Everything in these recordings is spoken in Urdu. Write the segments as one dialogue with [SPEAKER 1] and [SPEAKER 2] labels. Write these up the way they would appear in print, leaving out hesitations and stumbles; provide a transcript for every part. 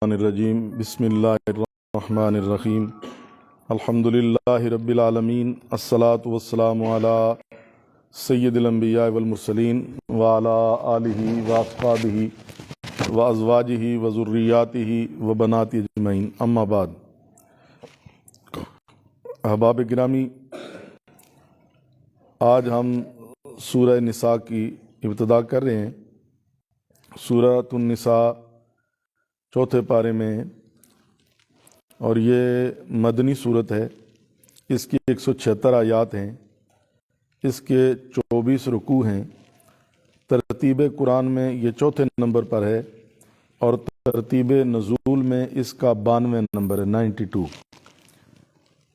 [SPEAKER 1] الرجیم بسم اللہ الرحمن الرحیم الحمد للہ رب العالمین الصلاۃ والسلام علی سید الانبیاء والمرسلین وعلی آلہ واصحابہ وازواجہ وذریاتہ وبنات اجمعین، اما بعد۔ احباب گرامی، آج ہم سورہ نساء کی ابتدا کر رہے ہیں۔ سورۃ النساء چوتھے پارے میں، اور یہ مدنی صورت ہے۔ اس کی 176 آیات ہیں، اس کے 24 رکوع ہیں۔ ترتیب قرآن میں یہ چوتھے نمبر پر ہے، اور ترتیب نزول میں اس کا 92 نمبر ہے، 92۔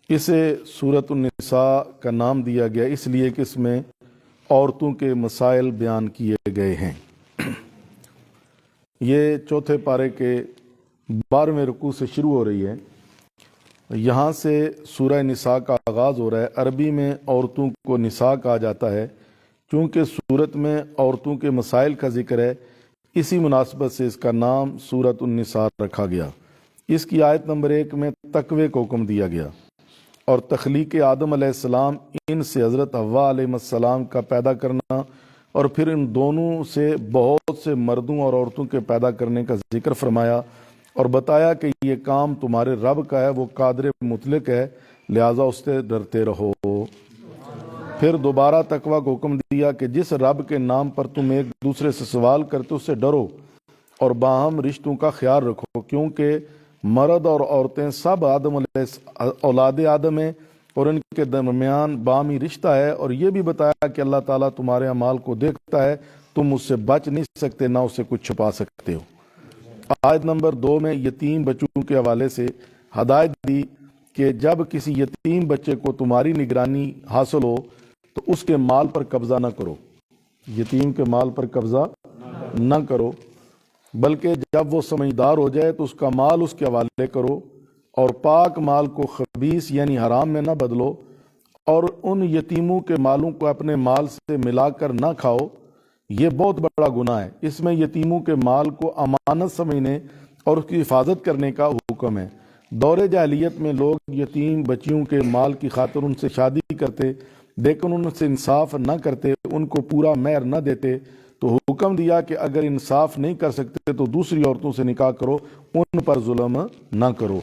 [SPEAKER 1] اسے سورۃ النساء کا نام دیا گیا اس لیے کہ اس میں عورتوں کے مسائل بیان کیے گئے ہیں۔ یہ چوتھے پارے کے 12ویں رکوع سے شروع ہو رہی ہے۔ یہاں سے سورہ نساء کا آغاز ہو رہا ہے۔ عربی میں عورتوں کو نساء کہا جاتا ہے کیونکہ سورت میں عورتوں کے مسائل کا ذکر ہے، اسی مناسبت سے اس کا نام سورۃ النساء رکھا گیا۔ اس کی آیت نمبر 1 میں تقوی کو حکم دیا گیا، اور تخلیق آدم علیہ السلام، ان سے حضرت حوا علیہ السلام کا پیدا کرنا، اور پھر ان دونوں سے بہت سے مردوں اور عورتوں کے پیدا کرنے کا ذکر فرمایا، اور بتایا کہ یہ کام تمہارے رب کا ہے، وہ قادر مطلق ہے، لہٰذا اس سے ڈرتے رہو۔ پھر دوبارہ تقوی کو حکم دیا کہ جس رب کے نام پر تم ایک دوسرے سے سوال کرتے اس سے ڈرو، اور باہم رشتوں کا خیال رکھو، کیونکہ مرد اور عورتیں سب اولاد آدم ہیں، اور ان کے درمیان باہمی رشتہ ہے۔ اور یہ بھی بتایا کہ اللہ تعالیٰ تمہارے اعمال کو دیکھتا ہے، تم اس سے بچ نہیں سکتے، نہ اسے کچھ چھپا سکتے ہو۔ آیت نمبر 2 میں یتیم بچوں کے حوالے سے ہدایت دی کہ جب کسی یتیم بچے کو تمہاری نگرانی حاصل ہو تو اس کے مال پر قبضہ نہ کرو، یتیم کے مال پر قبضہ نہ کرو، بلکہ جب وہ سمجھدار ہو جائے تو اس کا مال اس کے حوالے کرو، اور پاک مال کو خبیث یعنی حرام میں نہ بدلو، اور ان یتیموں کے مالوں کو اپنے مال سے ملا کر نہ کھاؤ، یہ بہت بڑا گناہ ہے۔ اس میں یتیموں کے مال کو امانت سمجھنے اور اس کی حفاظت کرنے کا حکم ہے۔ دور جاہلیت میں لوگ یتیم بچیوں کے مال کی خاطر ان سے شادی کرتے، لیکن ان سے انصاف نہ کرتے، ان کو پورا مہر نہ دیتے، تو حکم دیا کہ اگر انصاف نہیں کر سکتے تو دوسری عورتوں سے نکاح کرو، ان پر ظلم نہ کرو۔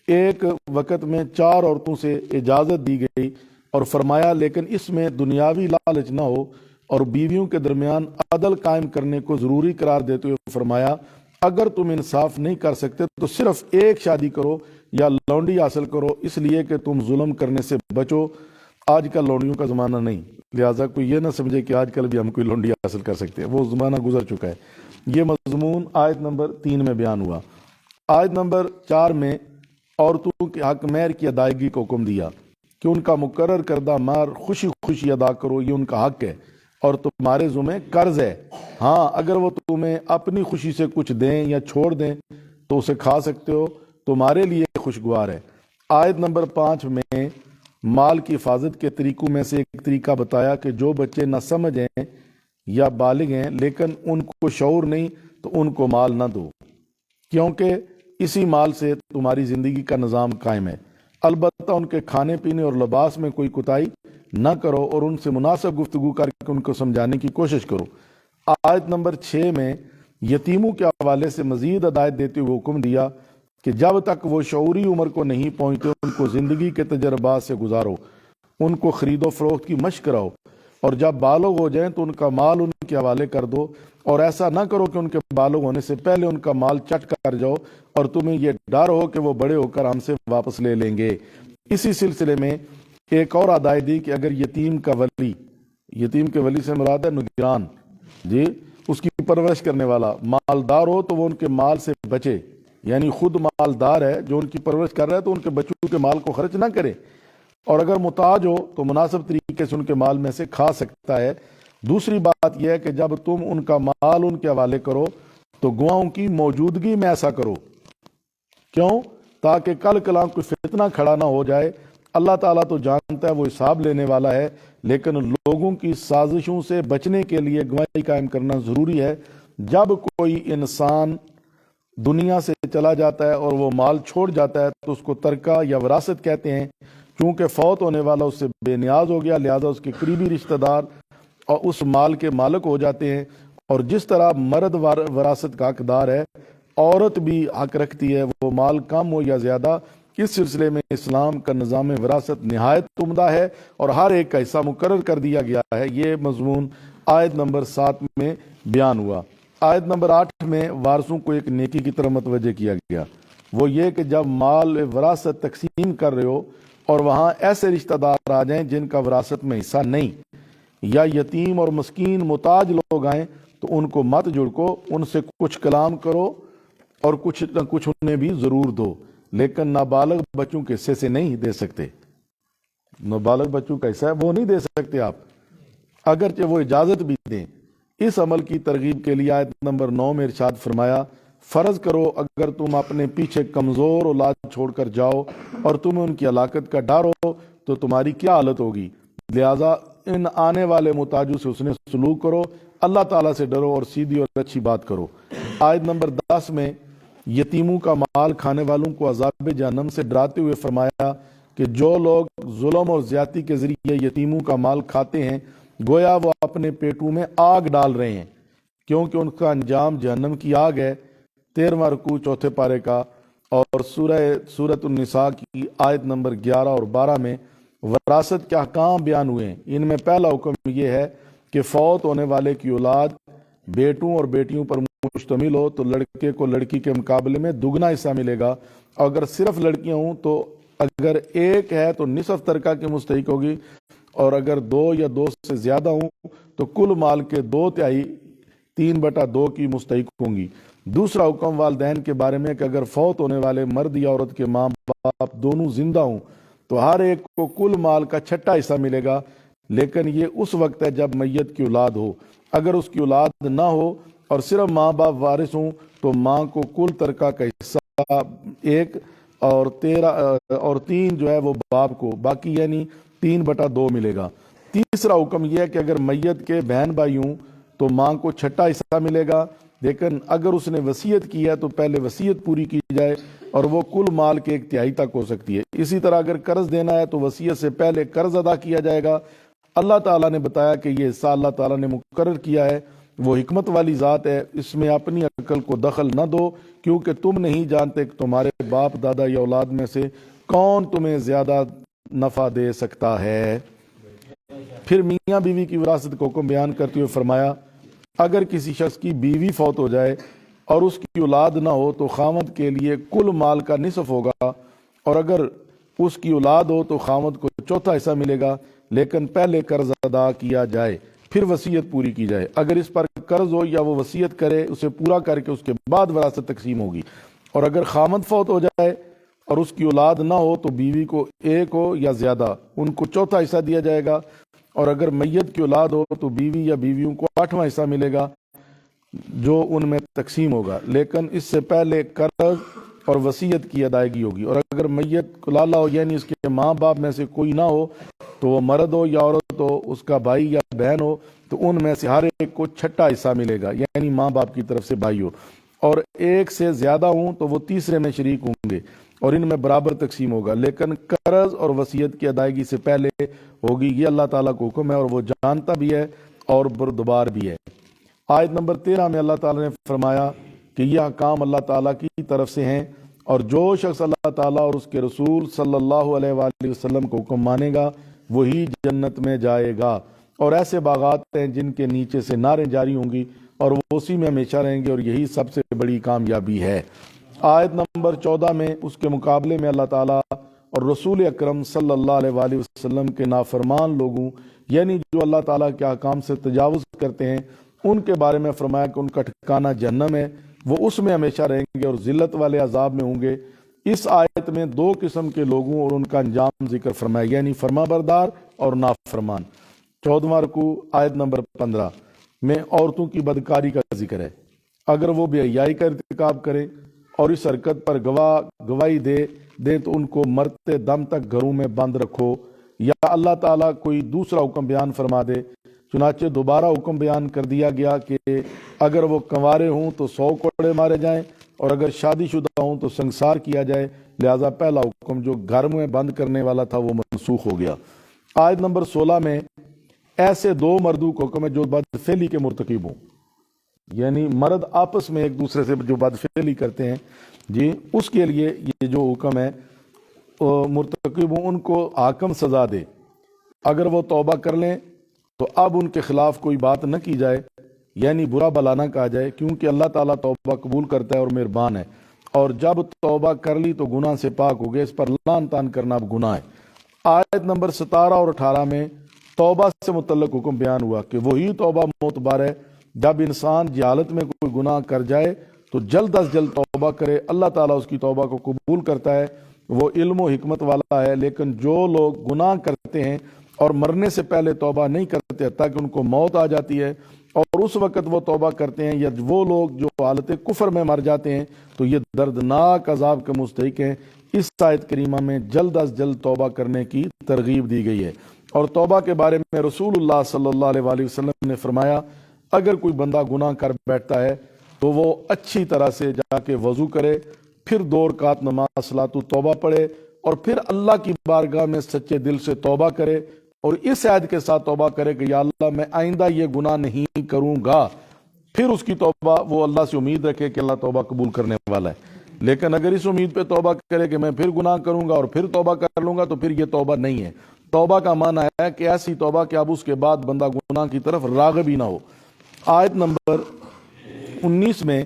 [SPEAKER 1] ایک وقت میں 4 عورتوں سے اجازت دی گئی، اور فرمایا لیکن اس میں دنیاوی لالچ نہ ہو، اور بیویوں کے درمیان عدل قائم کرنے کو ضروری قرار دیتے ہوئے فرمایا اگر تم انصاف نہیں کر سکتے تو صرف ایک شادی کرو یا لونڈی حاصل کرو، اس لیے کہ تم ظلم کرنے سے بچو۔ آج کل لونڈیوں کا زمانہ نہیں، لہٰذا کوئی یہ نہ سمجھے کہ آج کل بھی ہم کوئی لونڈی حاصل کر سکتے ہیں، وہ زمانہ گزر چکا ہے۔ یہ مضمون آیت نمبر 3 میں بیان ہوا۔ آیت نمبر 4 میں عورتوں کے حق مہر کی ادائیگی کو حکم دیا کہ ان کا مقرر کردہ مہر خوشی خوشی ادا کرو، یہ ان کا حق ہے، اور تمہارے ذمہ قرض ہے۔ ہاں، اگر وہ تمہیں اپنی خوشی سے کچھ دیں یا چھوڑ دیں تو اسے کھا سکتے ہو، تمہارے لیے خوشگوار ہے۔ آیت نمبر 5 میں مال کی حفاظت کے طریقوں میں سے ایک طریقہ بتایا کہ جو بچے نہ سمجھ ہیں یا بالغ ہیں لیکن ان کو شعور نہیں تو ان کو مال نہ دو، کیونکہ اسی مال سے تمہاری زندگی کا نظام قائم ہے۔ البتہ ان کے کھانے پینے اور لباس میں کوئی کوتاہی نہ کرو، اور ان سے مناسب گفتگو کر کے ان کو سمجھانے کی کوشش کرو۔ آیت نمبر 6 میں یتیموں کے حوالے سے مزید ہدایت دیتے ہوئے حکم دیا کہ جب تک وہ شعوری عمر کو نہیں پہنچتے ان کو زندگی کے تجربات سے گزارو، ان کو خرید و فروخت کی مشق کراؤ، اور جب بالغ ہو جائیں تو ان کا مال ان کے حوالے کر دو، اور ایسا نہ کرو کہ ان کے بالغ ہونے سے پہلے ان کا مال چٹ کر جاؤ اور تمہیں یہ ڈر ہو کہ وہ بڑے ہو کر ہم سے واپس لے لیں گے۔ اسی سلسلے میں ایک اور ہدایت دی کہ اگر یتیم کا ولی، یتیم کے ولی سے مراد ہے نگران، جی، اس کی پرورش کرنے والا مالدار ہو تو وہ ان کے مال سے بچے، یعنی خود مالدار ہے جو ان کی پرورش کر رہا ہے تو ان کے بچوں کے مال کو خرچ نہ کرے، اور اگر محتاج ہو تو مناسب طریقے سے ان کے مال میں سے کھا سکتا ہے۔ دوسری بات یہ ہے کہ جب تم ان کا مال ان کے حوالے کرو تو گواہوں کی موجودگی میں ایسا کرو، کیوں؟ تاکہ کل کلاں کوئی فتنہ کھڑا نہ ہو جائے۔ اللہ تعالیٰ تو جانتا ہے، وہ حساب لینے والا ہے، لیکن لوگوں کی سازشوں سے بچنے کے لیے گواہی قائم کرنا ضروری ہے۔ جب کوئی انسان دنیا سے چلا جاتا ہے اور وہ مال چھوڑ جاتا ہے تو اس کو ترکہ یا وراثت کہتے ہیں، چونکہ فوت ہونے والا اس سے بے نیاز ہو گیا، لہذا اس کے قریبی رشتہ دار اور اس مال کے مالک ہو جاتے ہیں۔ اور جس طرح مرد وراثت کا حقدار ہے، عورت بھی حق رکھتی ہے، وہ مال کم ہو یا زیادہ۔ اس سلسلے میں اسلام کا نظام وراثت نہایت عمدہ ہے اور ہر ایک کا حصہ مقرر کر دیا گیا ہے۔ یہ مضمون آیت نمبر 7 میں بیان ہوا۔ آیت نمبر 8 میں وارثوں کو ایک نیکی کی طرف متوجہ کیا گیا، وہ یہ کہ جب مال وراثت تقسیم کر رہے ہو اور وہاں ایسے رشتہ دار آ جائیں جن کا وراثت میں حصہ نہیں، یا یتیم اور مسکین محتاج لوگ آئیں، تو ان کو مت جھڑکو، ان سے کچھ کلام کرو اور کچھ نہ کچھ انہیں بھی ضرور دو، لیکن نابالغ بچوں کے حصے سے نہیں دے سکتے۔ نابالغ بچوں کا حصہ ہے وہ نہیں دے سکتے آپ، اگرچہ وہ اجازت بھی دیں۔ اس عمل کی ترغیب کے لیے آیت نمبر 9 میں ارشاد فرمایا، فرض کرو اگر تم اپنے پیچھے کمزور اولاد چھوڑ کر جاؤ اور تمہیں ان کی ہلاکت کا ڈر ہو تو تمہاری کیا حالت ہوگی، لہذا ان آنے والے محتاجوں سے اس نے سلوک کرو، اللہ تعالیٰ سے ڈرو اور سیدھی اور اچھی بات کرو۔ آیت نمبر 10 میں یتیموں کا مال کھانے والوں کو عذاب جہنم سے ڈراتے ہوئے فرمایا کہ جو لوگ ظلم اور زیادتی کے ذریعے یتیموں کا مال کھاتے ہیں، گویا وہ اپنے پیٹوں میں آگ ڈال رہے ہیں، کیونکہ ان کا انجام جہنم کی آگ ہے۔ 13واں رکوع 4 پارے کا۔ اور سورۃ النساء کی آیت نمبر 11 اور 12 میں وراثت کے احکام بیان ہوئے ہیں۔ ان میں پہلا حکم یہ ہے کہ فوت ہونے والے کی اولاد بیٹوں اور بیٹیوں پر مشتمل ہو تو لڑکے کو لڑکی کے مقابلے میں دگنا حصہ ملے گا، اور اگر صرف لڑکیاں ہوں تو اگر ایک ہے تو نصف ترکہ کی مستحق ہوگی، اور اگر 2 یا 2 سے زیادہ ہوں تو کل مال کے 2/3 3/2 کی مستحق ہوں گی۔ دوسرا حکم والدین کے بارے میں کہ اگر فوت ہونے والے مرد یا عورت کے ماں باپ دونوں زندہ ہوں تو ہر ایک کو کل مال کا 6واں حصہ ملے گا، لیکن یہ اس وقت ہے جب میت کی اولاد ہو۔ اگر اس کی اولاد نہ ہو اور صرف ماں باپ وارث ہوں تو ماں کو کل ترکہ کا حصہ 1 اور 3 جو ہے وہ باپ کو، باقی یعنی 3/2 ملے گا۔ تیسرا حکم یہ ہے کہ اگر میت کے بہن بھائی ہوں تو ماں کو 6واں حصہ ملے گا، لیکن اگر اس نے وصیت کی ہے تو پہلے وصیت پوری کی جائے اور وہ کل مال کے 1/3 تک ہو سکتی ہے۔ اسی طرح اگر قرض دینا ہے تو وصیت سے پہلے قرض ادا کیا جائے گا۔ اللہ تعالیٰ نے بتایا کہ یہ حصہ اللہ تعالیٰ نے مقرر کیا ہے، وہ حکمت والی ذات ہے، اس میں اپنی عقل کو دخل نہ دو، کیونکہ تم نہیں جانتے کہ تمہارے باپ دادا یا اولاد میں سے کون تمہیں زیادہ نفع دے سکتا ہے۔ پھر میاں بیوی کی وراثت کو حکم بیان کرتے ہوئے فرمایا، اگر کسی شخص کی بیوی فوت ہو جائے اور اس کی اولاد نہ ہو تو خاوند کے لیے کل مال کا نصف ہوگا، اور اگر اس کی اولاد ہو تو خاوند کو 4واں حصہ ملے گا، لیکن پہلے قرض ادا کیا جائے پھر وصیت پوری کی جائے۔ اگر اس پر قرض ہو یا وہ وصیت کرے اسے پورا کر کے اس کے بعد وراثت تقسیم ہوگی۔ اور اگر خاوند فوت ہو جائے اور اس کی اولاد نہ ہو تو بیوی کو 1 ہو یا زیادہ ان کو 4واں حصہ دیا جائے گا، اور اگر میت کی اولاد ہو تو بیوی یا بیویوں کو 8واں حصہ ملے گا جو ان میں تقسیم ہوگا، لیکن اس سے پہلے قرض اور وصیت کی ادائیگی ہوگی۔ اور اگر میت کلالہ ہو یعنی اس کے ماں باپ میں سے کوئی نہ ہو، تو وہ مرد ہو یا عورت ہو، اس کا بھائی یا بہن ہو، تو ان میں سے ہر ایک کو 6واں حصہ ملے گا، یعنی ماں باپ کی طرف سے بھائی ہو، اور 1 سے زیادہ ہوں تو وہ تیسرے میں شریک ہوں گے اور ان میں برابر تقسیم ہوگا، لیکن قرض اور وصیت کی ادائیگی سے پہلے ہوگی۔ یہ اللہ تعالیٰ کو حکم ہے اور وہ جانتا بھی ہے اور بردبار بھی ہے۔ آیت نمبر 13 میں اللہ تعالیٰ نے فرمایا کہ یہ احکام اللہ تعالیٰ کی طرف سے ہیں، اور جو شخص اللہ تعالیٰ اور اس کے رسول صلی اللہ علیہ وآلہ وسلم کو حکم مانے گا وہی جنت میں جائے گا، اور ایسے باغات ہیں جن کے نیچے سے نہریں جاری ہوں گی اور وہ اسی میں ہمیشہ رہیں گے، اور یہی سب سے بڑی کامیابی ہے۔ آیت نمبر 14 میں اس کے مقابلے میں اللہ تعالیٰ اور رسول اکرم صلی اللہ علیہ وآلہ وسلم کے نافرمان لوگوں یعنی جو اللہ تعالیٰ کے احکام سے تجاوز کرتے ہیں ان کے بارے میں فرمایا کہ ان کا ٹھکانہ جہنم ہے، وہ اس میں ہمیشہ رہیں گے اور ذلت والے عذاب میں ہوں گے۔ اس آیت میں 2 قسم کے لوگوں اور ان کا انجام ذکر فرمایا، یعنی فرما بردار اور نافرمان۔ 14واں رکوع آیت نمبر 15 میں عورتوں کی بدکاری کا ذکر ہے۔ اگر وہ بے حیائی کا ارتکاب کریں اور اس حرکت پر گواہی دے تو ان کو مرتے دم تک گھروں میں بند رکھو، یا اللہ تعالیٰ کوئی دوسرا حکم بیان فرما دے۔ چنانچہ دوبارہ حکم بیان کر دیا گیا کہ اگر وہ کنوارے ہوں تو 100 کوڑے مارے جائیں، اور اگر شادی شدہ ہوں تو سنگسار کیا جائے، لہذا پہلا حکم جو گھر میں بند کرنے والا تھا وہ منسوخ ہو گیا۔ آیت نمبر 16 میں ایسے دو مردوں کو حکم ہے جو بدفعلی کے مرتکب ہوں، یعنی مرد آپس میں ایک دوسرے سے جو بدفعلی کرتے ہیں جی، اس کے لیے یہ جو حکم ہے مرتکب ہوں ان کو حاکم سزا دے۔ اگر وہ توبہ کر لیں تو اب ان کے خلاف کوئی بات نہ کی جائے، یعنی برا بلا نہ کہا جائے، کیونکہ اللہ تعالیٰ توبہ قبول کرتا ہے اور مہربان ہے، اور جب توبہ کر لی تو گناہ سے پاک ہو گئے، اس پر لعن طعن کرنا اب گناہ ہے۔ آیت نمبر 17 اور 18 میں توبہ سے متعلق حکم بیان ہوا کہ وہی توبہ معتبر ہے جب انسان جہالت میں کوئی گناہ کر جائے تو جلد از جلد توبہ کرے، اللہ تعالیٰ اس کی توبہ کو قبول کرتا ہے، وہ علم و حکمت والا ہے۔ لیکن جو لوگ گناہ کرتے ہیں اور مرنے سے پہلے توبہ نہیں کرتے تاکہ ان کو موت آ جاتی ہے اور اس وقت وہ توبہ کرتے ہیں، یا وہ لوگ جو حالت کفر میں مر جاتے ہیں تو یہ دردناک عذاب کے مستحق ہیں۔ اس آیت کریمہ میں جلد از جلد توبہ کرنے کی ترغیب دی گئی ہے، اور توبہ کے بارے میں رسول اللہ صلی اللہ علیہ وآلہ وسلم نے فرمایا اگر کوئی بندہ گناہ کر بیٹھتا ہے تو وہ اچھی طرح سے جا کے وضو کرے، پھر 2 رکعت نماز صلاۃ توبہ پڑھے، اور پھر اللہ کی بارگاہ میں سچے دل سے توبہ کرے، اور اس عہد کے ساتھ توبہ کرے کہ یا اللہ میں آئندہ یہ گناہ نہیں کروں گا۔ پھر اس کی توبہ وہ اللہ سے امید رکھے کہ اللہ توبہ قبول کرنے والا ہے۔ لیکن اگر اس امید پہ توبہ کرے کہ میں پھر گناہ کروں گا اور پھر توبہ کر لوں گا تو پھر یہ توبہ نہیں ہے۔ توبہ کا معنی ہے کہ ایسی توبہ کہ اب اس کے بعد بندہ گناہ کی طرف راغب ہی نہ ہو۔ آیت نمبر 19 میں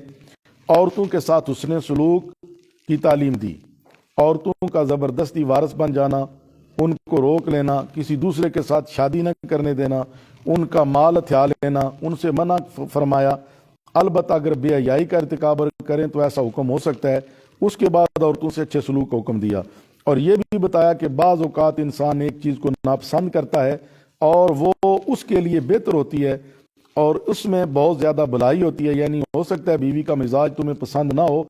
[SPEAKER 1] عورتوں کے ساتھ حسن سلوک کی تعلیم دی۔ عورتوں کا زبردستی وارث بن جانا، ان کو روک لینا، کسی دوسرے کے ساتھ شادی نہ کرنے دینا، ان کا مال ہتھیا لینا، ان سے منع فرمایا۔ البتہ اگر بے حیائی کا ارتکاب کریں تو ایسا حکم ہو سکتا ہے۔ اس کے بعد عورتوں سے اچھے سلوک کا حکم دیا، اور یہ بھی بتایا کہ بعض اوقات انسان ایک چیز کو ناپسند کرتا ہے اور وہ اس کے لیے بہتر ہوتی ہے اور اس میں بہت زیادہ بھلائی ہوتی ہے، یعنی ہو سکتا ہے بیوی کا مزاج تمہیں پسند نہ ہو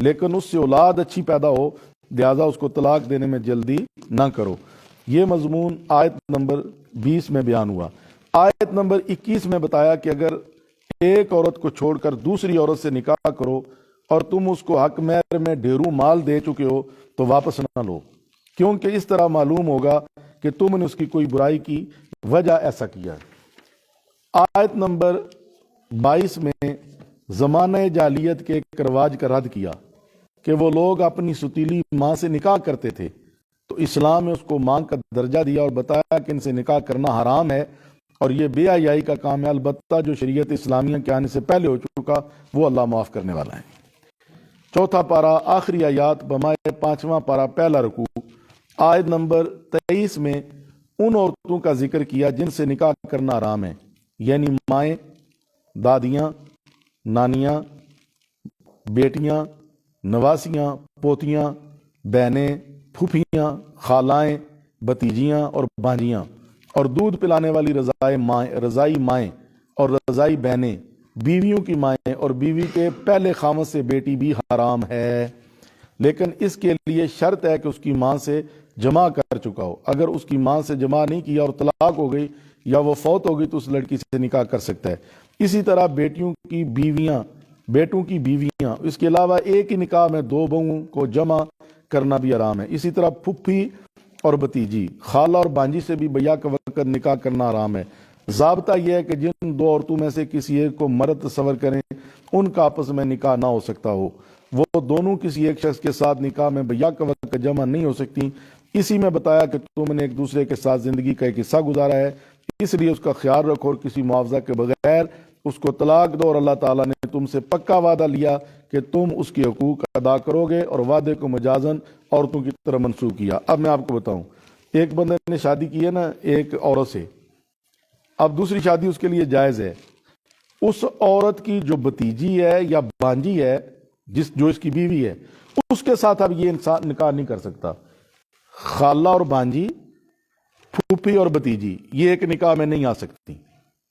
[SPEAKER 1] لیکن اس سے اولاد اچھی پیدا ہو، لہذا اس کو طلاق دینے میں جلدی نہ کرو۔ یہ مضمون آیت نمبر 20 میں بیان ہوا۔ آیت نمبر 21 میں بتایا کہ اگر ایک عورت کو چھوڑ کر دوسری عورت سے نکاح کرو اور تم اس کو حق مہر میں ڈھیروں مال دے چکے ہو تو واپس نہ لو، کیونکہ اس طرح معلوم ہوگا کہ تم نے اس کی کوئی برائی کی وجہ ایسا کیا ہے۔ آیت نمبر 22 میں زمانہ جاہلیت کے ایک رواج کا رد کیا کہ وہ لوگ اپنی ستیلی ماں سے نکاح کرتے تھے، تو اسلام نے اس کو ماں کا درجہ دیا اور بتایا کہ ان سے نکاح کرنا حرام ہے اور یہ بے حیائی کا کام ہے، البتہ جو شریعت اسلامیہ کے آنے سے پہلے ہو چکا وہ اللہ معاف کرنے والا ہے۔ چوتھا پارہ آخری آیات بمائے 5واں پارہ پہلا رکوع۔ آیت نمبر 23 میں ان عورتوں کا ذکر کیا جن سے نکاح کرنا حرام ہے، یعنی مائیں، دادیاں، نانیاں، بیٹیاں، نواسیاں، پوتیاں، بہنیں، پھوپھیاں، خالائیں، بھتیجیاں اور بھانجیاں، اور دودھ پلانے والی رضائی مائیں اور رضائی بہنیں، بیویوں کی مائیں اور بیوی کے پہلے خامد سے بیٹی بھی حرام ہے، لیکن اس کے لیے شرط ہے کہ اس کی ماں سے جمع کر چکا ہو۔ اگر اس کی ماں سے جمع نہیں کیا اور طلاق ہو گئی یا وہ فوت ہو گئی تو اس لڑکی سے نکاح کر سکتا ہے۔ اسی طرح بیٹوں کی بیویاں، اس کے علاوہ ایک ہی نکاح میں 2 بہوؤں کو جمع کرنا بھی حرام ہے۔ اسی طرح پھپھی اور بھتیجی، خالہ اور بانجی سے بھی بیک وقت نکاح کرنا حرام ہے۔ ضابطہ یہ ہے کہ جن 2 عورتوں میں سے کسی ایک کو مرد تصور کریں ان کا آپس میں نکاح نہ ہو سکتا ہو، وہ دونوں کسی ایک شخص کے ساتھ نکاح میں بیک وقت جمع نہیں ہو سکتی۔ اسی میں بتایا کہ تم نے ایک دوسرے کے ساتھ زندگی کا ایک حصہ گزارا ہے، اس لیے اس کا خیال رکھو اور کسی معاوضہ کے بغیر اس کو طلاق دو، اور اللہ تعالیٰ نے تم سے پکا وعدہ لیا کہ تم اس کے حقوق ادا کرو گے، اور وعدے کو مجازن عورتوں کی طرف منسوخ کیا۔ اب میں آپ کو بتاؤں، ایک بندے نے شادی کی ہے نا ایک عورت سے، اب دوسری شادی اس کے لیے جائز ہے، اس عورت کی جو بھتیجی ہے یا بانجی ہے جو اس کی بیوی ہے اس کے ساتھ اب یہ انسان نکاح نہیں کر سکتا۔ خالہ اور بانجی، پھوپھی اور بھتیجی یہ ایک نکاح میں نہیں آ سکتی،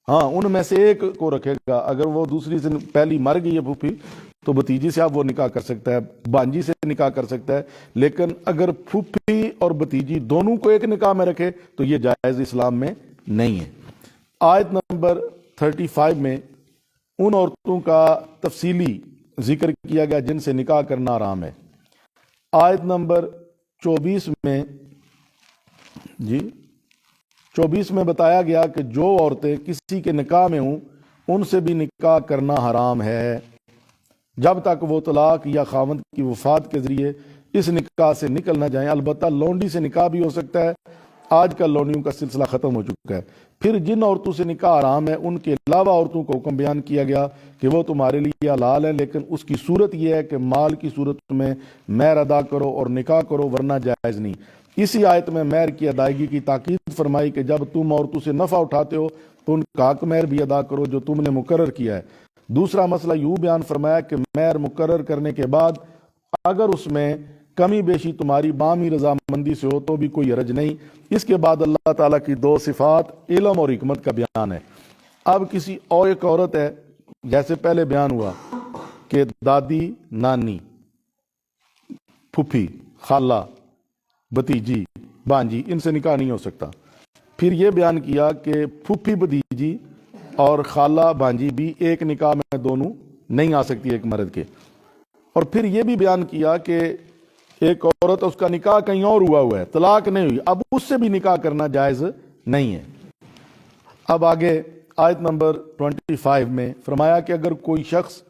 [SPEAKER 1] ہاں ان میں سے ایک کو رکھے گا، اگر وہ دوسری سے پہلی مر گئی ہے پھوپھی تو بھتیجی سے اب وہ نکاح کر سکتا ہے، بانجی سے نکاح کر سکتا ہے، لیکن اگر پھوپھی اور بھتیجی دونوں کو ایک نکاح میں رکھے تو یہ جائز اسلام میں نہیں ہے۔ آیت نمبر 35 میں ان عورتوں کا تفصیلی ذکر کیا گیا جن سے نکاح کرنا حرام ہے۔ آیت نمبر 24 میں بتایا گیا کہ جو عورتیں کسی کے نکاح میں ہوں ان سے بھی نکاح کرنا حرام ہے جب تک وہ طلاق یا خاوند کی وفات کے ذریعے اس نکاح سے نکل نہ جائیں۔ البتہ لونڈی سے نکاح بھی ہو سکتا ہے، آج کل لونڈیوں کا سلسلہ ختم ہو چکا ہے۔ پھر جن عورتوں سے نکاح حرام ہے ان کے علاوہ عورتوں کو حکم بیان کیا گیا کہ وہ تمہارے لیے حلال ہے، لیکن اس کی صورت یہ ہے کہ مال کی صورت میں مہر ادا کرو اور نکاح کرو، ورنہ جائز نہیں۔ اسی آیت میں مہر کی ادائیگی کی تاکید فرمائی کہ جب تم عورتوں سے نفع اٹھاتے ہو تو ان کا حق مہر بھی ادا کرو جو تم نے مقرر کیا ہے۔ دوسرا مسئلہ یوں بیان فرمایا کہ مہر مقرر کرنے کے بعد اگر اس میں کمی بیشی تمہاری باہمی رضامندی سے ہو تو بھی کوئی حرج نہیں۔ اس کے بعد اللہ تعالیٰ کی دو صفات علم اور حکمت کا بیان ہے۔ اب کسی اور ایک عورت ہے، جیسے پہلے بیان ہوا کہ دادی، نانی، پھپھی، خالہ، بھتیجی، بانجی، ان سے نکاح نہیں ہو سکتا۔ پھر یہ بیان کیا کہ پھپھی، بھتیجی اور خالہ، بانجی بھی ایک نکاح میں دونوں نہیں آ سکتی ایک مرد کے۔ اور پھر یہ بھی بیان کیا کہ ایک عورت اس کا نکاح کہیں اور ہوا ہے، طلاق نہیں ہوئی، اب اس سے بھی نکاح کرنا جائز نہیں ہے۔ اب آگے آیت نمبر 25 میں فرمایا کہ اگر کوئی شخص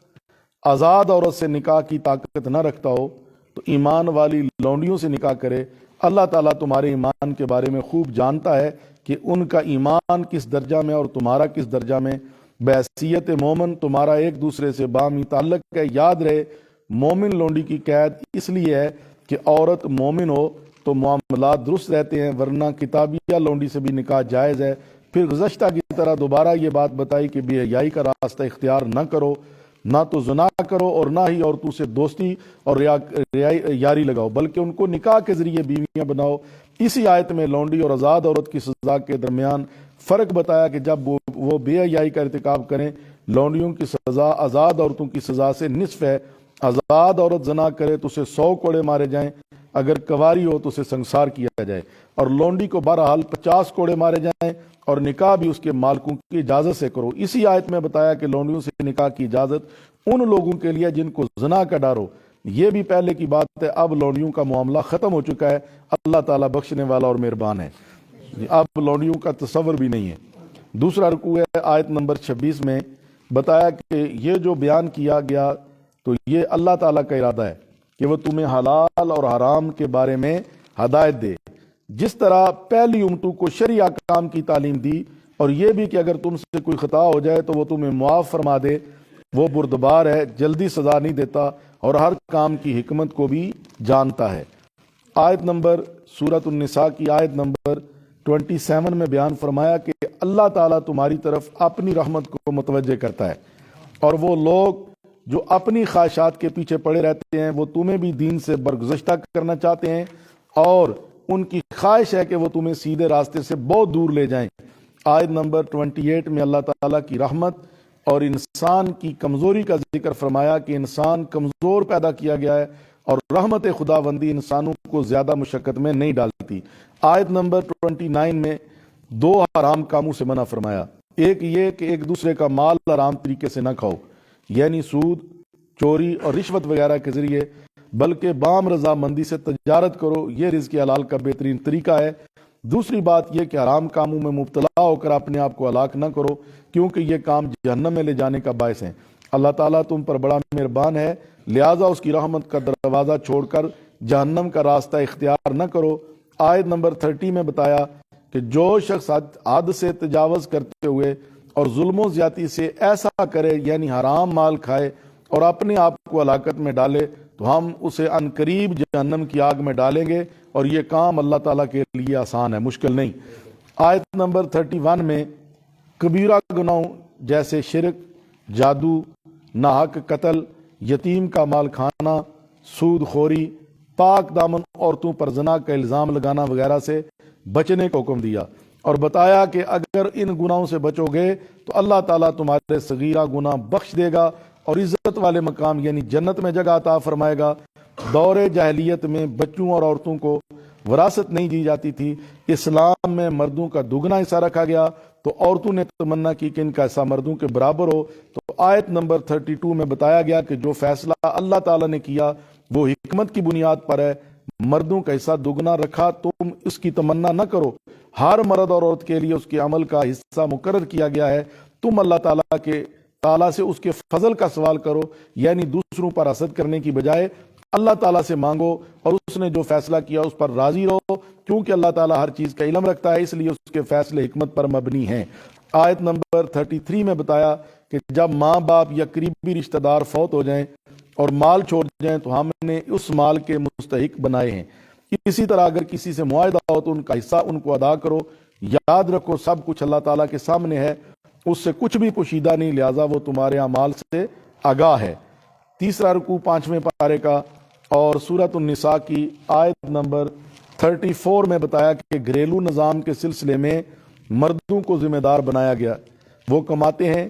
[SPEAKER 1] آزاد عورت سے نکاح کی طاقت نہ رکھتا ہو تو ایمان والی لونڈیوں سے نکاح کرے۔ اللہ تعالیٰ تمہارے ایمان کے بارے میں خوب جانتا ہے کہ ان کا ایمان کس درجہ میں اور تمہارا کس درجہ میں۔ بحیثیت مومن تمہارا ایک دوسرے سے باہمی تعلق ہے۔ یاد رہے مومن لونڈی کی قید اس لیے ہے کہ عورت مومن ہو تو معاملات درست رہتے ہیں، ورنہ کتابیہ لونڈی سے بھی نکاح جائز ہے۔ پھر گزشتہ کی طرح دوبارہ یہ بات بتائی کہ بے حیائی کا راستہ اختیار نہ کرو، نہ تو زنا کرو اور نہ ہی عورتوں سے دوستی اور یاری لگاؤ، بلکہ ان کو نکاح کے ذریعے بیویاں بناؤ۔ اسی آیت میں لونڈی اور آزاد عورت کی سزا کے درمیان فرق بتایا کہ جب وہ بے حیائی کا ارتکاب کریں، لونڈیوں کی سزا آزاد عورتوں کی سزا سے نصف ہے۔ آزاد عورت زنا کرے تو اسے 100 کوڑے مارے جائیں، اگر کنواری ہو تو اسے سنسار کیا جائے، اور لونڈی کو بہرحال 50 کوڑے مارے جائیں، اور نکاح بھی اس کے مالکوں کی اجازت سے کرو۔ اسی آیت میں بتایا کہ لونڈیوں سے نکاح کی اجازت ان لوگوں کے لیے جن کو زنا کا ڈر ہو۔ یہ بھی پہلے کی بات ہے، اب لونڈیوں کا معاملہ ختم ہو چکا ہے۔ اللہ تعالیٰ بخشنے والا اور مہربان ہے، اب لونڈیوں کا تصور بھی نہیں ہے۔ دوسرا رکوع ہے آیت نمبر 26 میں بتایا کہ یہ جو بیان کیا گیا تو یہ اللہ تعالیٰ کا ارادہ ہے کہ وہ تمہیں حلال اور حرام کے بارے میں ہدایت دے، جس طرح پہلی امتوں کو شرعی احکام کی تعلیم دی، اور یہ بھی کہ اگر تم سے کوئی خطا ہو جائے تو وہ تمہیں معاف فرما دے۔ وہ بردبار ہے، جلدی سزا نہیں دیتا، اور ہر کام کی حکمت کو بھی جانتا ہے۔ آیت نمبر سورۃ النساء کی آیت نمبر 27 میں بیان فرمایا کہ اللہ تعالیٰ تمہاری طرف اپنی رحمت کو متوجہ کرتا ہے، اور وہ لوگ جو اپنی خواہشات کے پیچھے پڑے رہتے ہیں وہ تمہیں بھی دین سے برگزشتہ کرنا چاہتے ہیں، اور ان کی خواہش ہے کہ وہ تمہیں سیدھے راستے سے بہت دور لے جائیں۔ آیت نمبر 28 میں اللہ تعالیٰ کی رحمت اور انسان کی کمزوری کا ذکر فرمایا کہ انسان کمزور پیدا کیا گیا ہے، اور رحمت خداوندی انسانوں کو زیادہ مشقت میں نہیں ڈالتی۔ آیت نمبر 29 میں 2 حرام کاموں سے منع فرمایا۔ ایک یہ کہ ایک دوسرے کا مال حرام طریقے سے نہ کھاؤ، یعنی سود، چوری اور رشوت وغیرہ کے ذریعے، بلکہ بام رضامندی سے تجارت کرو، یہ رزق حلال کا بہترین طریقہ ہے۔ دوسری بات یہ کہ حرام کاموں میں مبتلا ہو کر اپنے آپ کو ہلاک نہ کرو، کیونکہ یہ کام جہنم میں لے جانے کا باعث ہیں۔ اللہ تعالیٰ تم پر بڑا مہربان ہے، لہٰذا اس کی رحمت کا دروازہ چھوڑ کر جہنم کا راستہ اختیار نہ کرو۔ آیت نمبر 30 میں بتایا کہ جو شخص حد سے تجاوز کرتے ہوئے اور ظلم و زیادتی سے ایسا کرے، یعنی حرام مال کھائے اور اپنے آپ کو ہلاکت میں ڈالے، تو ہم اسے عنقریب جہنم کی آگ میں ڈالیں گے، اور یہ کام اللہ تعالیٰ کے لیے آسان ہے، مشکل نہیں۔ آیت نمبر 31 میں کبیرہ گناہوں جیسے شرک، جادو، ناحق قتل، یتیم کا مال کھانا، سود خوری، پاک دامن عورتوں پر زنا کا الزام لگانا وغیرہ سے بچنے کا حکم دیا، اور بتایا کہ اگر ان گناہوں سے بچو گے تو اللہ تعالیٰ تمہارے صغیرہ گناہ بخش دے گا اور عزت والے مقام یعنی جنت میں جگہ عطا فرمائے گا۔ دور جاہلیت میں بچوں اور عورتوں کو وراثت نہیں دی جاتی تھی، اسلام میں مردوں کا دگنا حصہ رکھا گیا، تو عورتوں نے تمنا کی کہ ان کا حصہ مردوں کے برابر ہو، تو تو آیت نمبر 32 میں بتایا گیا کہ جو فیصلہ اللہ تعالیٰ نے کیا وہ حکمت کی بنیاد پر ہے، مردوں کا حصہ دگنا رکھا، تم اس کی تمنا نہ کرو، ہر مرد اور عورت کے لیے اس کے عمل کا حصہ مقرر کیا گیا ہے، تم اللہ تعالیٰ سے اس کے فضل کا سوال کرو، یعنی دوسروں پر حسد کرنے کی بجائے اللہ تعالیٰ سے مانگو، اور اس نے جو فیصلہ کیا اس پر راضی رہو، کیونکہ اللہ تعالیٰ ہر چیز کا علم رکھتا ہے، اس لیے اس کے فیصلے حکمت پر مبنی ہیں۔ آیت نمبر 33 میں بتایا کہ جب ماں باپ یا قریبی رشتہ دار فوت ہو جائیں اور مال چھوڑ جائیں تو ہم نے اس مال کے مستحق بنائے ہیں، اسی طرح اگر کسی سے معاہدہ ہو تو ان کا حصہ ان کو ادا کرو، یاد رکھو سب کچھ اللہ تعالیٰ کے سامنے ہے، اس سے کچھ بھی پوشیدہ نہیں، لہٰذا وہ تمہارے اعمال سے آگاہ ہے۔ تیسرا رکوع 5ویں پارے کا اور سورۃ النساء کی آیت نمبر 34 میں بتایا کہ گھریلو نظام کے سلسلے میں مردوں کو ذمہ دار بنایا گیا، وہ کماتے ہیں،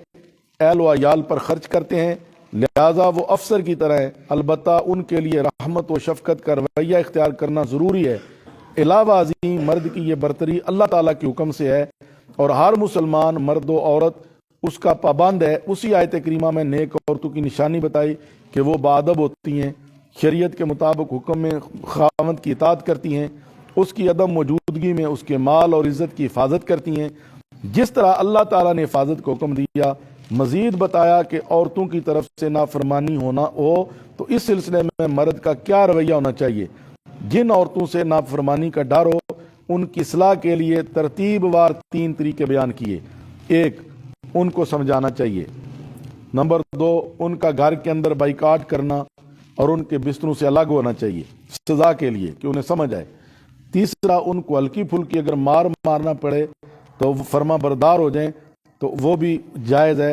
[SPEAKER 1] اہل و عیال پر خرچ کرتے ہیں، لہٰذا وہ افسر کی طرح ہیں، البتہ ان کے لیے رحمت و شفقت کا رویہ اختیار کرنا ضروری ہے۔ علاوہ ازیں مرد کی یہ برتری اللہ تعالیٰ کے حکم سے ہے اور ہر مسلمان مرد و عورت اس کا پابند ہے۔ اسی آیت کریمہ میں نیک عورتوں کی نشانی بتائی کہ وہ باادب ہوتی ہیں، شریعت کے مطابق حکم میں خاوند کی اطاعت کرتی ہیں، اس کی عدم موجودگی میں اس کے مال اور عزت کی حفاظت کرتی ہیں جس طرح اللہ تعالیٰ نے حفاظت کو حکم دیا۔ مزید بتایا کہ عورتوں کی طرف سے نافرمانی ہونا ہو تو اس سلسلے میں مرد کا کیا رویہ ہونا چاہیے۔ جن عورتوں سے نافرمانی کا ڈر ہو ان کی اصلاح کے لیے ترتیب وار 3 طریقے بیان کیے۔ 1، ان کو سمجھانا چاہیے۔ نمبر 2، ان کا گھر کے اندر بائیکاٹ کرنا اور ان کے بستروں سے الگ ہونا چاہیے سزا کے لیے کہ انہیں سمجھ آئے۔ تیسرا، ان کو ہلکی پھلکی اگر مارنا پڑے تو فرما بردار ہو جائیں تو وہ بھی جائز ہے،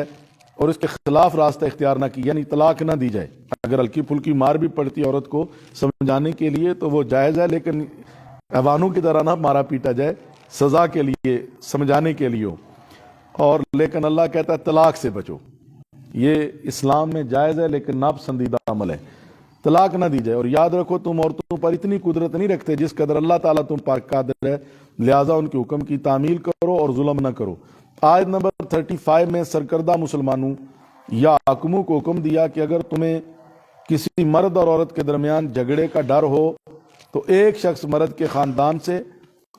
[SPEAKER 1] اور اس کے خلاف راستہ اختیار نہ کی، یعنی طلاق نہ دی جائے۔ اگر ہلکی پھلکی مار بھی پڑتی ہے عورت کو سمجھانے کے لیے تو وہ جائز ہے، لیکن حیوانوں کی طرح نہ مارا پیٹا جائے، سزا کے لیے سمجھانے کے لیے۔ اور لیکن اللہ کہتا ہے طلاق سے بچو، یہ اسلام میں جائز ہے لیکن ناپسندیدہ عمل ہے، طلاق نہ دی جائے۔ اور یاد رکھو تم عورتوں پر اتنی قدرت نہیں رکھتے جس قدر اللہ تعالیٰ تم پر قادر ہے، لہٰذا ان کے حکم کی تعمیل کرو اور ظلم نہ کرو۔ آیت نمبر 35 میں سرکردہ مسلمانوں یا حاکموں کو حکم دیا کہ اگر تمہیں کسی مرد اور عورت کے درمیان جھگڑے کا ڈر ہو تو ایک شخص مرد کے خاندان سے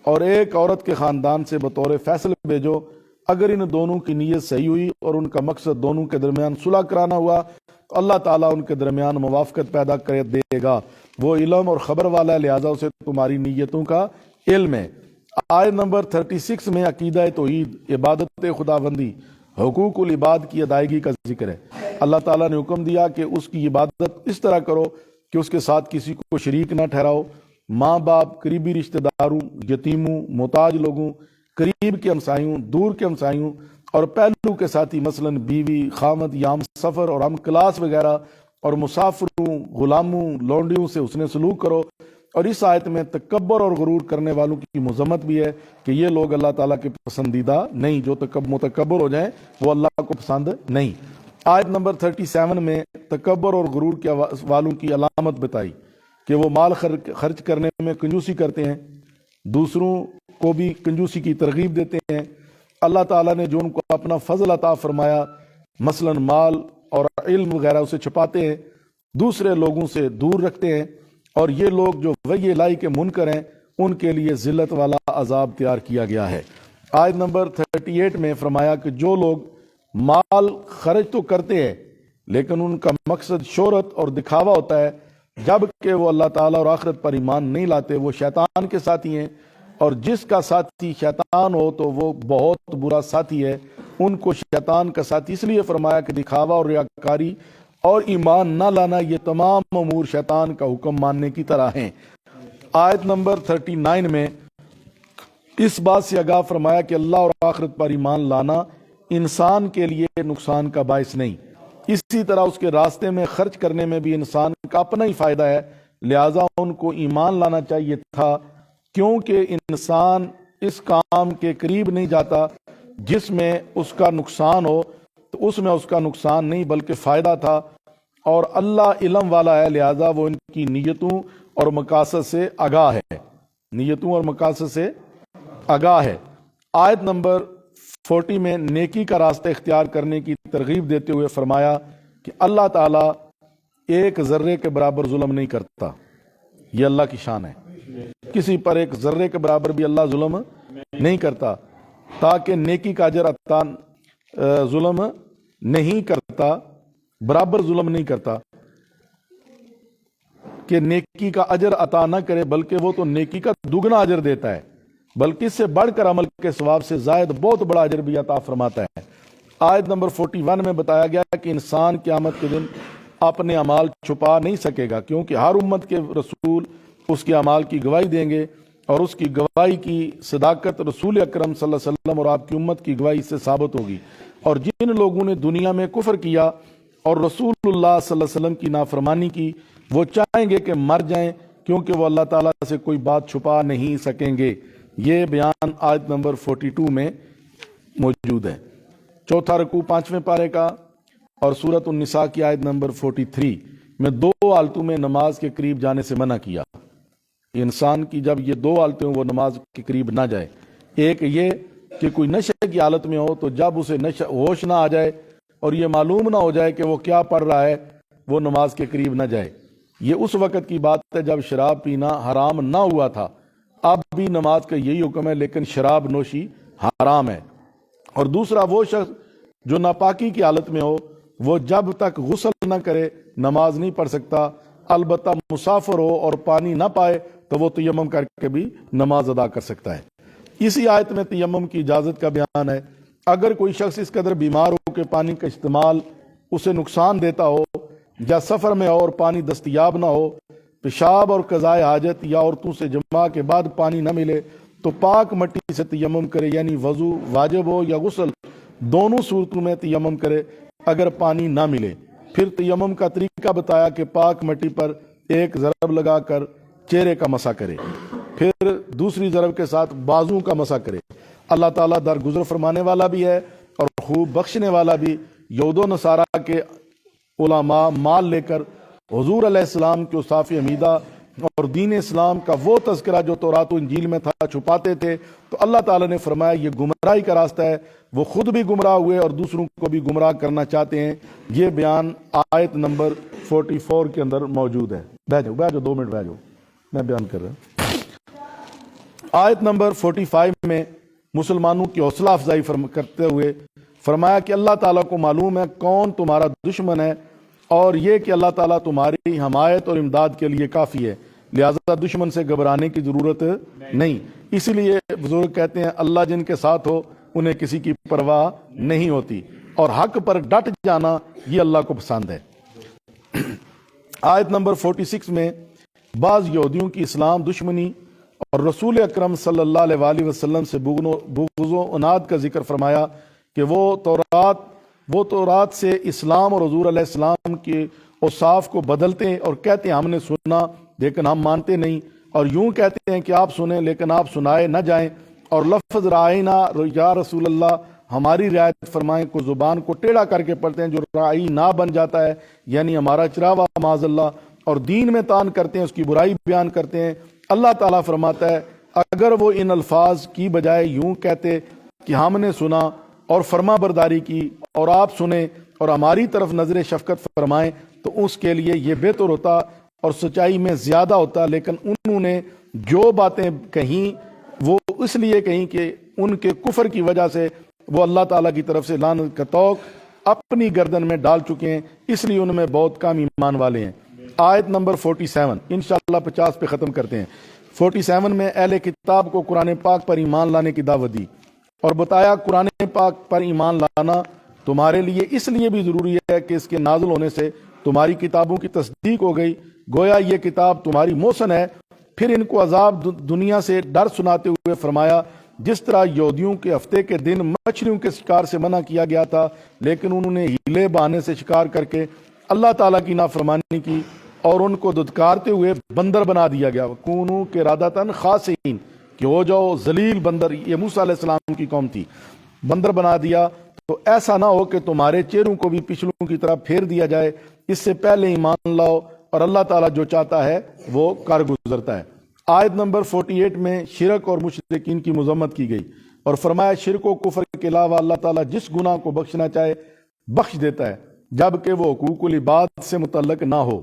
[SPEAKER 1] اور ایک عورت کے خاندان سے بطور فیصل بھیجو، اگر ان دونوں کی نیت صحیح ہوئی اور ان کا مقصد دونوں کے درمیان صلح کرانا ہوا تو اللہ تعالیٰ ان کے درمیان موافقت پیدا کر دے گا، وہ علم اور خبر والا ہے، لہٰذا اسے تمہاری نیتوں کا علم ہے۔ آیت نمبر 36 میں عقیدہ توحید، عبادت خداوندی، حقوق العباد کی ادائیگی کا ذکر ہے۔ اللہ تعالیٰ نے حکم دیا کہ اس کی عبادت اس طرح کرو کہ اس کے ساتھ کسی کو شریک نہ ٹھہراؤ، ماں باپ، قریبی رشتہ داروں، یتیموں، محتاج لوگوں، قریب کے ہمسایوں، دور کے ہمسایوں اور پہلو کے ساتھی مثلاً بیوی، خامد یا ہم سفر اور ہم کلاس وغیرہ، اور مسافروں، غلاموں، لونڈیوں سے حسن سلوک کرو۔ اور اس آیت میں تکبر اور غرور کرنے والوں کی مذمت بھی ہے کہ یہ لوگ اللہ تعالیٰ کے پسندیدہ نہیں، جو متکبر ہو جائیں وہ اللہ کو پسند نہیں۔ آیت نمبر 37 میں تکبر اور غرور کے والوں کی علامت بتائی کہ وہ مال خرچ کرنے میں کنجوسی کرتے ہیں، دوسروں کو بھی کنجوسی کی ترغیب دیتے ہیں۔ اللہ تعالیٰ نے جو ان کو اپنا فضل عطا فرمایا مثلاً مال اور علم وغیرہ اسے چھپاتے ہیں، دوسرے لوگوں سے دور رکھتے ہیں، اور یہ لوگ جو وحی الہی کے منکر ہیں ان کے لیے ذلت والا عذاب تیار کیا گیا ہے۔ آیت نمبر 38 میں فرمایا کہ جو لوگ مال خرچ تو کرتے ہیں لیکن ان کا مقصد شہرت اور دکھاوا ہوتا ہے، جبکہ وہ اللہ تعالیٰ اور آخرت پر ایمان نہیں لاتے، وہ شیطان کے ساتھی ہیں، اور جس کا ساتھی شیطان ہو تو وہ بہت برا ساتھی ہے۔ ان کو شیطان کا ساتھی اس لیے فرمایا کہ دکھاوا اور ریاکاری اور ایمان نہ لانا یہ تمام امور شیطان کا حکم ماننے کی طرح ہیں۔ آیت نمبر 39 میں اس بات سے آگاہ فرمایا کہ اللہ اور آخرت پر ایمان لانا انسان کے لیے نقصان کا باعث نہیں، اسی طرح اس کے راستے میں خرچ کرنے میں بھی انسان کا اپنا ہی فائدہ ہے، لہٰذا ان کو ایمان لانا چاہیے تھا، کیونکہ انسان اس کام کے قریب نہیں جاتا جس میں اس کا نقصان ہو، تو اس میں اس کا نقصان نہیں بلکہ فائدہ تھا، اور اللہ علم والا ہے، لہٰذا وہ ان کی نیتوں اور مقاصد سے آگاہ ہے، نیتوں اور مقاصد سے آگاہ ہے۔ آیت نمبر 40 میں نیکی کا راستہ اختیار کرنے کی ترغیب دیتے ہوئے فرمایا کہ اللہ تعالیٰ ایک ذرے کے برابر ظلم نہیں کرتا. یہ اللہ کی شان ہے. کسی پر ایک ذرے کے برابر بھی اللہ ظلم نہیں کرتا، تاکہ نیکی کا اجر عطا ظلم نہیں کرتا، برابر ظلم نہیں کرتا کہ نیکی کا اجر عطا نہ کرے، بلکہ وہ تو نیکی کا دگنا اجر دیتا ہے، بلکہ اس سے بڑھ کر عمل کے ثواب سے زائد بہت بڑا اجر بھی عطا فرماتا ہے. آیت نمبر 41 میں بتایا گیا کہ انسان قیامت کے دن اپنے اعمال چھپا نہیں سکے گا، کیونکہ ہر امت کے رسول اس کے اعمال کی گواہی دیں گے، اور اس کی گواہی کی صداقت رسول اکرم صلی اللہ علیہ وسلم اور آپ کی امت کی گواہی سے ثابت ہوگی. اور جن لوگوں نے دنیا میں کفر کیا اور رسول اللہ صلی اللہ علیہ وسلم کی نافرمانی کی، وہ چاہیں گے کہ مر جائیں، کیونکہ وہ اللہ تعالیٰ سے کوئی بات چھپا نہیں سکیں گے. یہ بیان آیت نمبر 42 میں موجود ہے. چوتھا رکوع 5ویں پارے کا اور سورۃ النساء کی آیت نمبر 43 میں 2 حالتوں میں نماز کے قریب جانے سے منع کیا. انسان کی جب یہ 2 حالتیں وہ نماز کے قریب نہ جائے. ایک یہ کہ کوئی نشے کی حالت میں ہو، تو جب اسے ہوش نہ آ جائے اور یہ معلوم نہ ہو جائے کہ وہ کیا پڑھ رہا ہے، وہ نماز کے قریب نہ جائے. یہ اس وقت کی بات ہے جب شراب پینا حرام نہ ہوا تھا. اب بھی نماز کا یہی حکم ہے، لیکن شراب نوشی حرام ہے. اور دوسرا وہ شخص جو ناپاکی کی حالت میں ہو، وہ جب تک غسل نہ کرے نماز نہیں پڑھ سکتا. البتہ مسافر ہو اور پانی نہ پائے تو وہ تیمم کر کے بھی نماز ادا کر سکتا ہے. اسی آیت میں تیمم کی اجازت کا بیان ہے. اگر کوئی شخص اس قدر بیمار ہو کہ پانی کا استعمال اسے نقصان دیتا ہو، یا سفر میں اور پانی دستیاب نہ ہو، پیشاب اور قضاء حاجت یا عورتوں سے جماع کے بعد پانی نہ ملے، تو پاک مٹی سے تیمم کرے، یعنی وضو واجب ہو یا غسل، دونوں صورتوں میں تیمم کرے. اگر پانی نہ ملے پھر تیمم کا طریقہ بتایا کہ پاک مٹی پر ایک ضرب لگا کر چہرے کا مسح کرے، پھر دوسری ضرب کے ساتھ بازو کا مسح کرے. اللہ تعالیٰ درگزر فرمانے والا بھی ہے اور خوب بخشنے والا بھی. یہود و نصارہ کے علماء مال لے کر حضور علیہ السلام کے اوصاف حمیدہ اور دین اسلام کا وہ تذکرہ جو تورات و انجیل میں تھا چھپاتے تھے، تو اللہ تعالیٰ نے فرمایا یہ گمراہی کا راستہ ہے. وہ خود بھی گمراہ ہوئے اور دوسروں کو بھی گمراہ کرنا چاہتے ہیں. یہ بیان آیت نمبر 44 کے اندر موجود ہے. بیٹھ جاؤ 2 منٹ بیٹھ جاؤ، میں بیان کر رہا ہوں. آیت نمبر 45 میں مسلمانوں کی حوصلہ افزائی کرتے ہوئے فرمایا کہ اللہ تعالیٰ کو معلوم ہے کون تمہارا دشمن ہے، اور یہ کہ اللہ تعالیٰ تمہاری حمایت اور امداد کے لیے کافی ہے، لہذا دشمن سے گھبرانے کی ضرورت نہیں. اسی لیے بزرگ کہتے ہیں اللہ جن کے ساتھ ہو انہیں کسی کی پرواہ نہیں ہوتی، اور حق پر ڈٹ جانا یہ اللہ کو پسند ہے. آیت نمبر 46 میں بعض یہودیوں کی اسلام دشمنی اور رسول اکرم صلی اللہ علیہ وآلہ وسلم سے بغض و عناد کا ذکر فرمایا کہ وہ تورات سے اسلام اور حضور علیہ السلام کے اوصاف کو بدلتے ہیں اور کہتے ہیں ہم نے سنا لیکن ہم مانتے نہیں، اور یوں کہتے ہیں کہ آپ سنیں لیکن آپ سنائے نہ جائیں، اور لفظ رائنا یا رسول اللہ ہماری رعایت فرمائیں کو زبان کو ٹیڑھا کر کے پڑھتے ہیں، جو رائی نہ بن جاتا ہے یعنی ہمارا چراوا معاذ اللہ، اور دین میں تان کرتے ہیں، اس کی برائی بیان کرتے ہیں. اللہ تعالیٰ فرماتا ہے اگر وہ ان الفاظ کی بجائے یوں کہتے کہ ہم نے سنا اور فرما برداری کی اور آپ سنیں اور ہماری طرف نظر شفقت فرمائیں، تو اس کے لیے یہ بہتر ہوتا اور سچائی میں زیادہ ہوتا. لیکن انہوں نے جو باتیں کہیں وہ اس لیے کہیں کہ ان کے کفر کی وجہ سے وہ اللہ تعالیٰ کی طرف سے لعنت کا طوق اپنی گردن میں ڈال چکے ہیں، اس لیے ان میں بہت کم ایمان والے ہیں. آیت نمبر 47 انشاءاللہ 50 پہ ختم کرتے ہیں. 47 میں اہل کتاب کو قرآن پاک پر ایمان لانے کی دعوت دی اور بتایا قرآن پاک پر ایمان لانا تمہارے لیے اس لیے بھی ضروری ہے کہ اس کے نازل ہونے سے تمہاری کتابوں کی تصدیق ہو گئی، گویا یہ کتاب تمہاری محسن ہے. پھر ان کو عذاب دنیا سے ڈر سناتے ہوئے فرمایا جس طرح یہودیوں کے ہفتے کے دن مچھلیوں کے شکار سے منع کیا گیا تھا، لیکن انہوں نے ہیلے بہانے سے شکار کر کے اللہ تعالیٰ کی نافرمانی کی اور ان کو دھتکارتے ہوئے بندر بنا دیا گیا. کونوا قردۃ خاسئین، کہ ہو جاؤ ذلیل بندر. یہ موسیٰ علیہ السلام کی قوم تھی، بندر بنا دیا. تو ایسا نہ ہو کہ تمہارے چہروں کو بھی پچھلوں کی طرح پھیر دیا جائے، اس سے پہلے ایمان لاؤ اور اللہ تعالیٰ جو چاہتا ہے وہ کر گزرتا ہے. آیت نمبر 48 میں شرک اور مشرکین کی مذمت کی گئی اور فرمایا شرک و کفر کے علاوہ اللہ تعالیٰ جس گناہ کو بخشنا چاہے بخش دیتا ہے جبکہ وہ حقوق العباد سے متعلق نہ ہو۔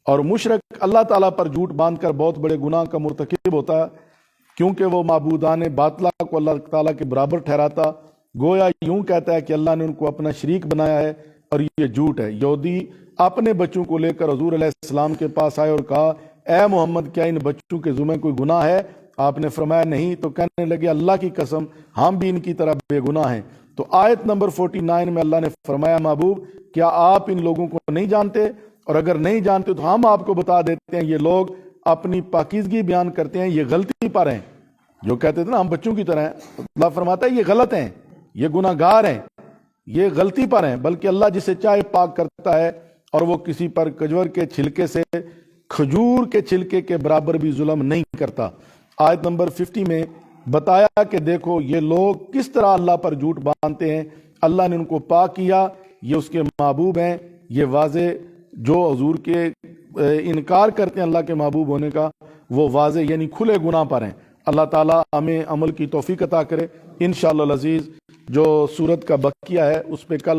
[SPEAKER 1] اور مشرک اللہ تعالیٰ پر جھوٹ باندھ کر بہت بڑے گناہ کا مرتکب ہوتا ہے، کیونکہ وہ معبودان باطلہ کو اللہ تعالیٰ کے برابر ٹھہراتا، گویا یوں کہتا ہے کہ اللہ نے ان کو اپنا شریک بنایا ہے، اور یہ جھوٹ ہے۔ یہودی اپنے بچوں کو لے کر حضور علیہ السلام کے پاس آئے اور کہا، اے محمد کیا ان بچوں کے ذمہ کوئی گناہ ہے؟ آپ نے فرمایا نہیں، تو کہنے لگے اللہ کی قسم ہم بھی ان کی طرح بے گناہ ہیں۔ تو آیت نمبر 49 میں اللہ نے فرمایا، محبوب کیا آپ ان لوگوں کو نہیں جانتے؟ اور اگر نہیں جانتے تو ہم آپ کو بتا دیتے ہیں، یہ لوگ اپنی پاکیزگی بیان کرتے ہیں، یہ غلطی پر ہیں۔ جو کہتے تھے نا ہم بچوں کی طرح ہیں، اللہ فرماتا ہے یہ غلط ہیں، یہ گناہ گار ہیں، یہ غلطی پر ہیں، بلکہ اللہ جسے چاہے پاک کرتا ہے، اور وہ کسی پر کجور کے چھلکے سے کھجور کے چھلکے کے برابر بھی ظلم نہیں کرتا۔ آیت نمبر 50 میں بتایا کہ دیکھو یہ لوگ کس طرح اللہ پر جھوٹ باندھتے ہیں، اللہ نے ان کو پاک کیا، یہ اس کے محبوب ہیں۔ یہ واضح جو حضور کے انکار کرتے ہیں اللہ کے محبوب ہونے کا، وہ واضح یعنی کھلے گناہ پر ہیں۔ اللہ تعالیٰ ہمیں عمل کی توفیق عطا کرے۔ انشاءاللہ العزیز جو سورت کا بقیہ ہے اس پہ کل